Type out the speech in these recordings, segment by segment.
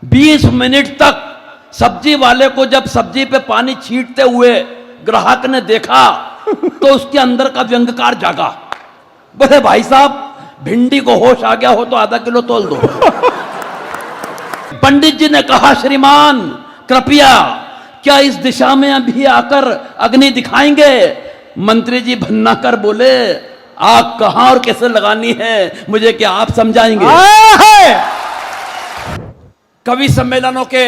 20 minute तक सब्जी वाले को जब सब्जी पे पानी छींटते हुए ग्राहक ने देखा तो उसके अंदर का व्यंगकार जागा। बोले भाई साहब, भिंडी को होश आ गया हो तो आधा किलो तोल दो। पंडित जी ने कहा, श्रीमान कृपया क्या इस दिशा में अभी आकर अग्नि दिखाएंगे? मंत्री जी भन्ना कर बोले, आग कहां और कैसे लगानी है मुझे क्या आप समझाएंगे? कवि सम्मेलनों के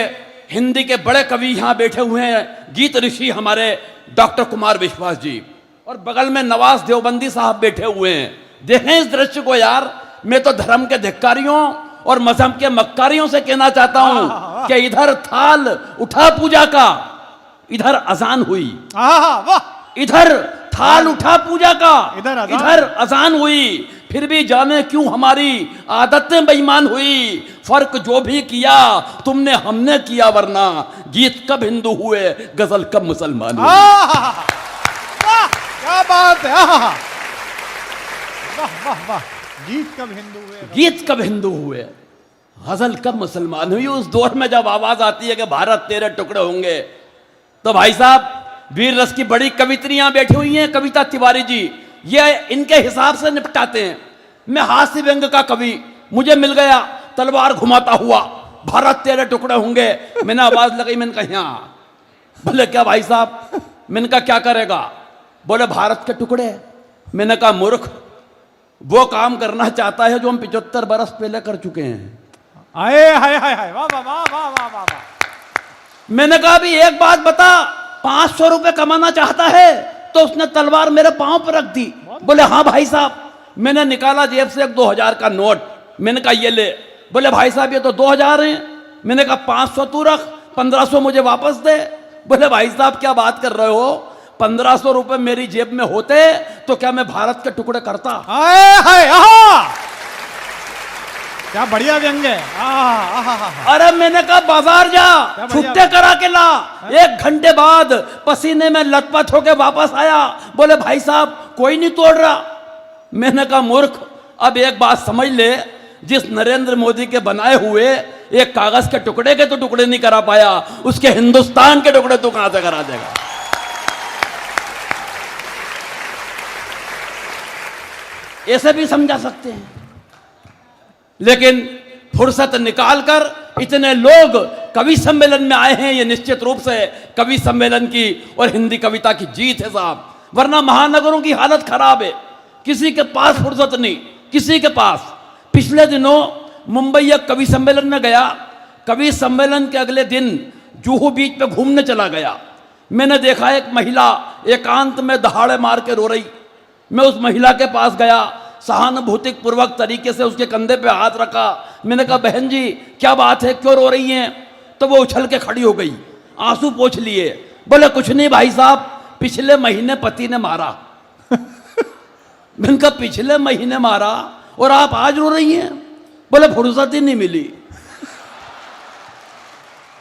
हिंदी के बड़े कवि यहां बैठे हुए हैं, गीत ऋषि हमारे डॉक्टर कुमार विश्वास जी, और बगल में नवाज देवबंदी साहब बैठे हुए हैं। देखें इस दृश्य को यार। मैं तो धर्म के धिक्कारियों और मजहब के मक्कारियों से कहना चाहता हूं कि इधर थाल उठा पूजा का, इधर अजान हुई। इधर थाल उठा पूजा का, इधर अजान हुई। फिर भी जाने क्यों हमारी आदतें बेईमान हुई। फर्क जो भी किया तुमने हमने किया, वरना गीत कब हिंदू हुए, गजल कब मुसलमान हुए। क्या बात है। वाह वाह वाह। गीत कब हिंदू हुए, गीत कब हिंदू हुए, गजल कब मुसलमान हुई। उस दौर में जब आवाज आती है कि भारत तेरे टुकड़े होंगे, तो भाई साहब वीर रस की बड़ी कवित्रियां बैठी हुई हैं, कविता तिवारी जी, ये इनके हिसाब से निपटाते हैं। मैं हास्य व्यंग का कवि, मुझे मिल गया तलवार घुमाता हुआ, भारत तेरे टुकड़े होंगे। मैंने आवाज लगाई, मैंने कहा यहाँ। बोले क्या भाई साहब? मैंने कहा क्या करेगा? बोले भारत के टुकड़े। मैंने कहा मूर्ख, वो काम करना चाहता है जो हम 75 बरस पहले कर चुके हैं। आए हाय हाय हाय, वाह वाह वाह वाह वाह वाह। मैंने कहा अभी एक बात बता, 500 रुपए कमाना चाहता है? तो उसने तलवार मेरे पांव पर रख दी। बोले हाँ भाई साहब। मैंने निकाला जेब से एक 2000 का नोट, मैंने कहा ये ले। बोले भाई साहब ये तो 2000 हैं। मैंने कहा 500 तू रख, 1500 मुझे वापस दे। बोले भाई साहब क्या बात कर रहे हो, 1500 रुपए मेरी जेब में होते तो क्या मैं भारत के टुकड़े करता? क्या बढ़िया व्यंग है। अरे मैंने कहा बाजार जा, छुट्टे करा के ला। 1 घंटे बाद पसीने में लथपथ होके वापस आया। बोले भाई साहब कोई नहीं तोड़ रहा। मैंने कहा मूर्ख, अब एक बात समझ ले, जिस नरेंद्र मोदी के बनाए हुए एक कागज के टुकड़े के तो टुकड़े नहीं करा पाया, उसके हिंदुस्तान के टुकड़े तो कहां से करा देगा? ऐसे भी समझा सकते हैं। लेकिन फुर्सत निकालकर इतने लोग कवि सम्मेलन में आए हैं, ये निश्चित रूप से कवि सम्मेलन की और हिंदी कविता की जीत है साहब। वरना महानगरों की हालत खराब है, किसी के पास फुर्सत नहीं, किसी के पास। पिछले दिनों मुंबई एक कवि सम्मेलन में गया। कवि सम्मेलन के अगले दिन जुहू बीच पे घूमने चला गया। मैंने देखा एक महिला एकांत में दहाड़े मार के रो रही। मैं उस महिला के पास गया, सहानुभूति पूर्वक तरीके से उसके कंधे पे हाथ रखा। मैंने कहा बहन जी क्या बात है, क्यों रो रही हैं? तो वो उछल के खड़ी हो गई, आंसू पोंछ लिए। बोले कुछ नहीं भाई साहब, पिछले महीने पति ने मारा। मैंने कहा पिछले महीने मारा और आप आज रो रही हैं? बोले फुर्सत ही नहीं मिली।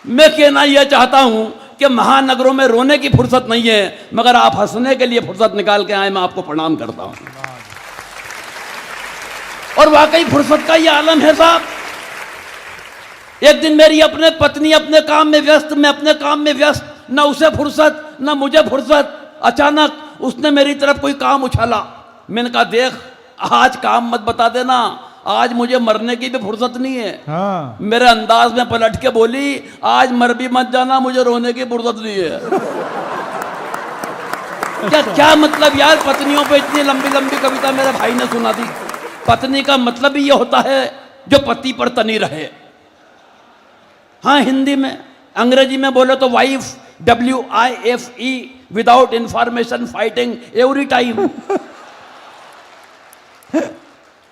मैं कहना यह चाहता हूं कि महानगरों में रोने की फुर्सत नहीं है, मगर आप हंसने के लिए फुर्सत निकाल के आए, मैं आपको प्रणाम करता हूं। और वाकई फुर्सत का यह आलम है साहब। एक दिन मेरी अपने पत्नी अपने काम में व्यस्त, मैं अपने काम में व्यस्त, न उसे फुर्सत न मुझे फुर्सत। अचानक उसने मेरी तरफ कोई काम उछाला। मैंने कहा देख, आज काम मत बता देना, आज मुझे मरने की भी फुर्सत नहीं है। हाँ। मेरे अंदाज में पलट के बोली, आज मर भी मत जाना, मुझे रोने की फुर्सत नहीं है। क्या मतलब यार, पत्नियों पे इतनी लंबी लंबी कविता मेरे भाई ने सुना दी। पत्नी का मतलब ही ये होता है जो पति पर तनी रहे। हाँ हिंदी में, अंग्रेजी में बोले तो wife, WIFE, without information fighting every time.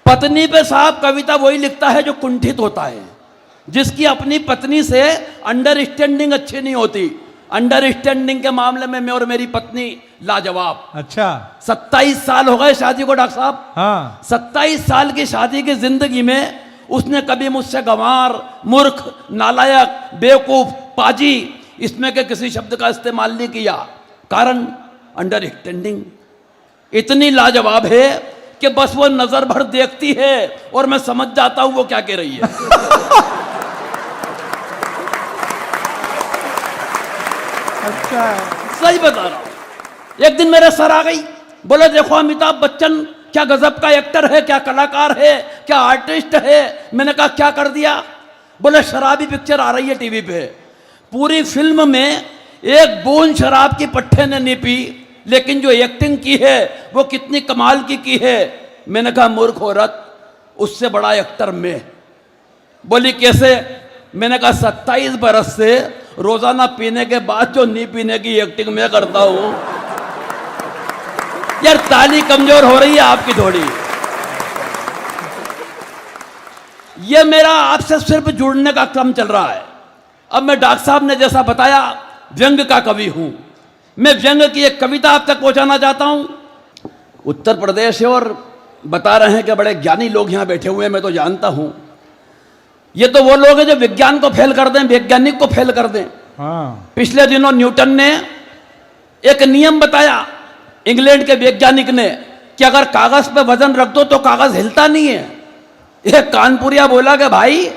पत्नी पे साहब कविता वही लिखता है जो कुंठित होता है, जिसकी अपनी पत्नी से अंडरस्टैंडिंग अच्छी नहीं होती। अंडरस्टैंडिंग के मामले में मैं और मेरी पत्नी लाजवाब। अच्छा। 27 साल हो गए शादी को डॉक्टर साहब। हाँ। 27 साल की शादी की जिंदगी में उसने कभी मुझसे गंवार, मूर्ख, नालायक, बेवकूफ, पाजी, इसमें के किसी शब्द का इस्तेमाल नहीं किया। कारण अंडरस्टैंडिंग इतनी लाजवाब है कि बस वो नजर भर देखती है और मैं समझ जाता हूं वो क्या कह रही है। अच्छा है। सही बता रहा हूं। एक दिन मेरे सर आ गई, बोले देखो अमिताभ बच्चन क्या गजब का एक्टर है, क्या कलाकार है, क्या आर्टिस्ट है। मैंने कहा क्या कर दिया? बोले शराबी पिक्चर आ रही है टीवी पे, पूरी फिल्म में एक बूंद शराब की पट्टे ने नहीं पी, लेकिन जो एक्टिंग की है वो कितनी कमाल की है। मैंने कहा मूर्ख औरत, उससे बड़ा एक्टर मैं। बोली कैसे? मैंने कहा 27 बरस से रोजाना पीने के बाद जो नहीं पीने की एक्टिंग मैं करता हूं। यार ताली कमजोर हो रही है आपकी थोड़ी। ये मेरा आपसे सिर्फ जुड़ने का क्रम चल रहा है। अब मैं डॉक्टर साहब ने जैसा बताया व्यंग का कवि हूं, मैं व्यंग की एक कविता आप तक पहुंचाना चाहता हूं। उत्तर प्रदेश है और बता रहे हैं कि बड़े ज्ञानी लोग यहां बैठे हुए हैं, मैं तो जानता हूं। ये तो वो लोग हैं जो विज्ञान को फेल कर दें, वैज्ञानिक को फेल कर दें। हाँ। पिछले दिनों न्यूटन ने एक नियम बताया, इंग्लैंड के वैज्ञानिक ने, कि अगर कागज पे वजन रख दो तो कागज हिलता नहीं है। एक कानपुरिया बोला कि भाई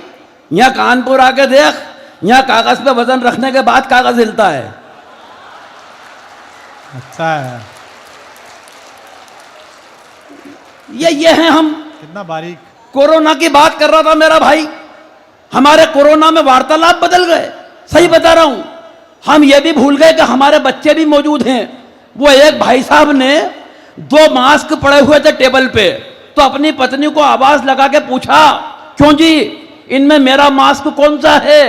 यहां कानपुर आके देख, यहां कागज पे वजन रखने के बाद कागज हिलता है। अच्छा है। ये हैं हम। कितना बारीक। कोरोना की बात कर रहा था मेरा भाई, हमारे कोरोना में वार्तालाप बदल गए। सही बता रहा हूं। हम ये भी भूल गए कि हमारे बच्चे भी मौजूद हैं। वो एक भाई साहब ने 2 मास्क पड़े हुए थे टेबल पे, तो अपनी पत्नी को आवाज लगा के पूछा, क्यों जी इनमें मेरा मास्क कौन सा है?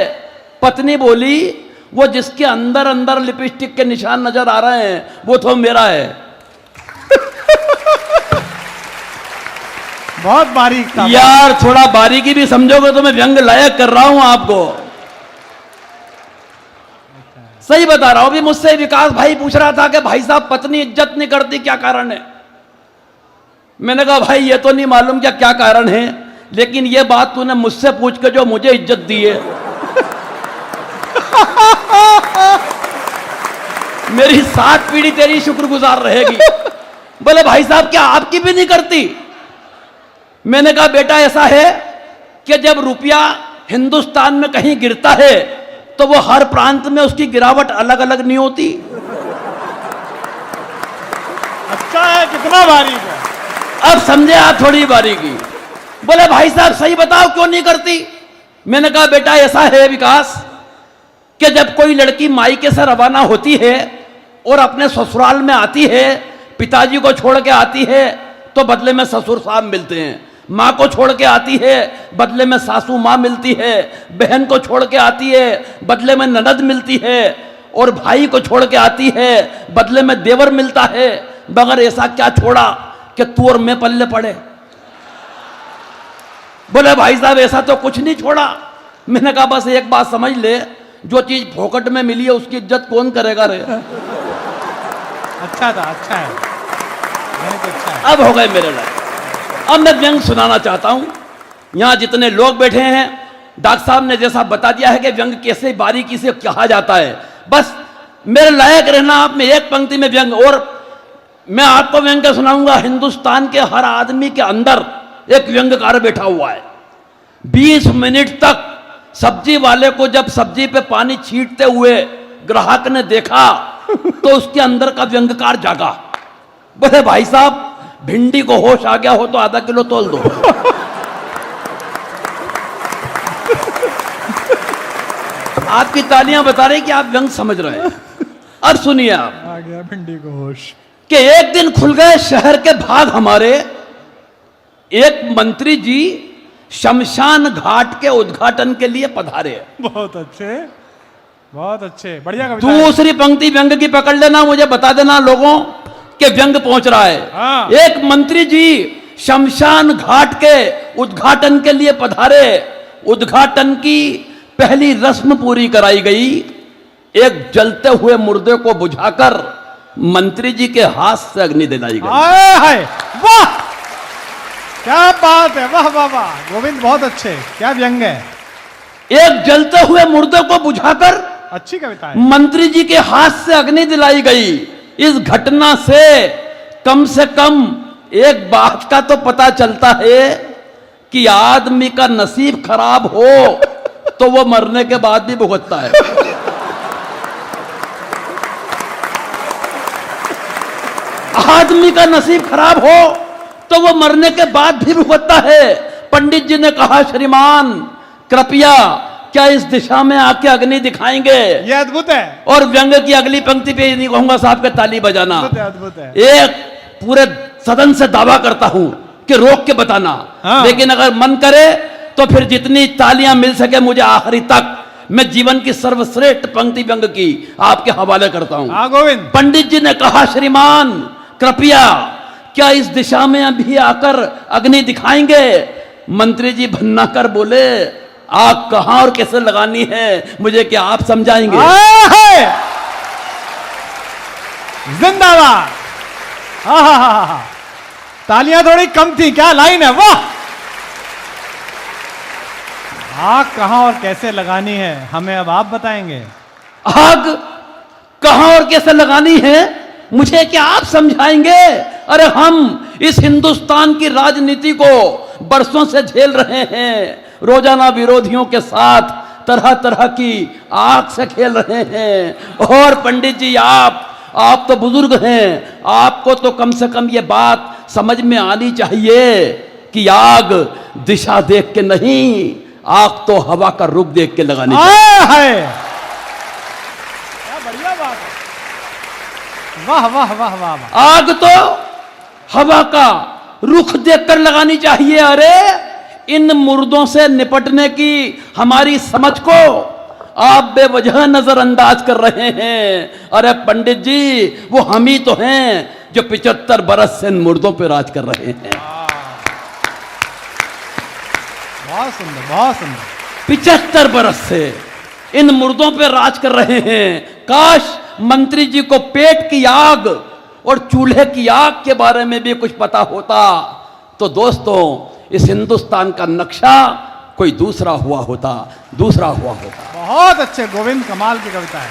पत्नी बोली, वो जिसके अंदर अंदर लिपस्टिक के निशान नजर आ रहे हैं वो तो मेरा है। बहुत बारीक था यार थोड़ा बारीकी भी समझोगे तो मैं व्यंग लायक कर रहा हूं आपको। सही बता रहा हूं। अभी मुझसे विकास भाई पूछ रहा था कि भाई साहब पत्नी इज्जत नहीं करती, क्या कारण है? मैंने कहा भाई ये तो नहीं मालूम क्या कारण है, लेकिन ये बात तूने मुझसे पूछ के जो मुझे इज्जत दी है मेरी 7 पीढ़ी तेरी शुक्रगुजार रहेगी। बोले भाई साहब क्या आपकी भी नहीं करती? मैंने कहा बेटा ऐसा है कि जब रुपया हिंदुस्तान में कहीं गिरता है तो वो हर प्रांत में उसकी गिरावट अलग अलग नहीं होती। अच्छा है। कितना बारीक है। अब समझे आप थोड़ी बारीकी। बोले भाई साहब सही बताओ क्यों नहीं करती? मैंने कहा बेटा ऐसा है विकास कि जब कोई लड़की मायके से रवाना होती है और अपने ससुराल में आती है, पिताजी को छोड़ के आती है तो बदले में ससुर साहब मिलते हैं, माँ को छोड़ के आती है बदले में सासू माँ मिलती है, बहन को छोड़ के आती है बदले में ननद मिलती है, और भाई को छोड़ के आती है बदले में देवर मिलता है। मगर ऐसा क्या छोड़ा कि तू और मैं पल्ले पड़े? बोले भाई साहब ऐसा तो कुछ नहीं छोड़ा। मैंने कहा बस एक बात समझ ले, जो चीज फोकट में मिली है उसकी इज्जत कौन करेगा रे? अच्छा था। अच्छा है। तो अच्छा है। अब हो गए मेरे लायक। अब मैं व्यंग सुनाना चाहता हूं। यहां जितने लोग बैठे हैं, डॉक्टर साहब ने जैसा बता दिया है कि व्यंग कैसे बारीकी से कहा जाता है, बस मेरे लायक रहना आप में एक पंक्ति में व्यंग। और मैं आपको व्यंग क्या सुनाऊंगा, हिंदुस्तान के हर आदमी के अंदर एक व्यंगकार बैठा हुआ है। 20 मिनट तक सब्जी वाले को जब सब्जी पे पानी छींटते हुए ग्राहक ने देखा तो उसके अंदर का व्यंगकार जागा। बोले भाई साहब भिंडी को होश आ गया हो तो आधा किलो तोल दो। आपकी तालियां बता रही कि आप व्यंग समझ रहे हैं। अब सुनिए आप। आ गया भिंडी को होश। कि एक दिन खुल गए शहर के भाग हमारे, एक मंत्री जी शमशान घाट के उद्घाटन के लिए पधारे। बहुत अच्छे। बहुत अच्छे। बढ़िया कविता है। दूसरी पंक्ति व्यंग की पकड़ लेना, मुझे बता देना लोगों के व्यंग पहुंच रहा है। हाँ। एक मंत्री जी शमशान घाट के उद्घाटन के लिए पधारे। उद्घाटन की पहली रस्म पूरी कराई गई। एक जलते हुए मुर्दे को बुझाकर मंत्री जी के हाथ से अग्नि दिलाई गई। हाय हाय वाह, क्या बात है। वाह वाह वाह गोविंद, बहुत अच्छे। क्या व्यंग है। एक जलते हुए मुर्दे को बुझाकर अच्छी कविता है। मंत्री जी के हाथ से अग्नि दिलाई गई। इस घटना से कम एक बात का तो पता चलता है कि आदमी का नसीब खराब हो तो वो मरने के बाद भी भुगतता है। आदमी का नसीब खराब हो तो वो मरने के बाद भी भुगतता है। पंडित जी ने कहा, श्रीमान कृपया क्या इस दिशा में आके अग्नि दिखाएंगे? ये अद्भुत है, और व्यंग की अगली पंक्ति पे नहीं कहूंगा साहब के ताली बजाना। अद्भुत है, अद्भुत है। एक पूरे सदन से दावा करता हूं कि रोक के बताना, हाँ। लेकिन अगर मन करे तो फिर जितनी तालियां मिल सके मुझे आखिरी तक मैं जीवन की सर्वश्रेष्ठ पंक्ति व्यंग की आपके हवाले करता हूं। हाँ गोविंद। पंडित जी ने कहा, श्रीमान कृपया क्या इस दिशा में अभी आकर अग्नि दिखाएंगे? मंत्री जी भन्ना कर बोले, आग कहां और कैसे लगानी है मुझे क्या आप समझाएंगे? जिंदाबाद। तालियां थोड़ी कम थी, क्या लाइन है, वाह। आग कहां और कैसे लगानी है हमें अब आप बताएंगे। आग कहां और कैसे लगानी है मुझे क्या आप समझाएंगे? अरे हम इस हिंदुस्तान की राजनीति को बरसों से झेल रहे हैं, रोजाना विरोधियों के साथ तरह तरह की आग से खेल रहे हैं। और पंडित जी आप तो बुजुर्ग हैं, आपको तो कम से कम ये बात समझ में आनी चाहिए कि आग दिशा देख के नहीं, आग तो हवा का रुख देख के लगानी चाहिए। क्या बढ़िया बात है, वाह वाह वाह वाह वाह। आग तो हवा का रुख देखकर लगानी चाहिए। अरे इन मुर्दों से निपटने की हमारी समझ को आप बेवजह नजरअंदाज कर रहे हैं। अरे पंडित जी वो हम ही तो हैं जो 75 बरस से इन मुर्दों पर राज कर रहे हैं। बहुत सुंदर, बहुत सुंदर। 75 बरस से इन मुर्दों पर राज कर रहे हैं। काश मंत्री जी को पेट की आग और चूल्हे की आग के बारे में भी कुछ पता होता तो दोस्तों इस हिंदुस्तान का नक्शा कोई दूसरा हुआ होता। बहुत अच्छे गोविंद, कमाल की कविता है।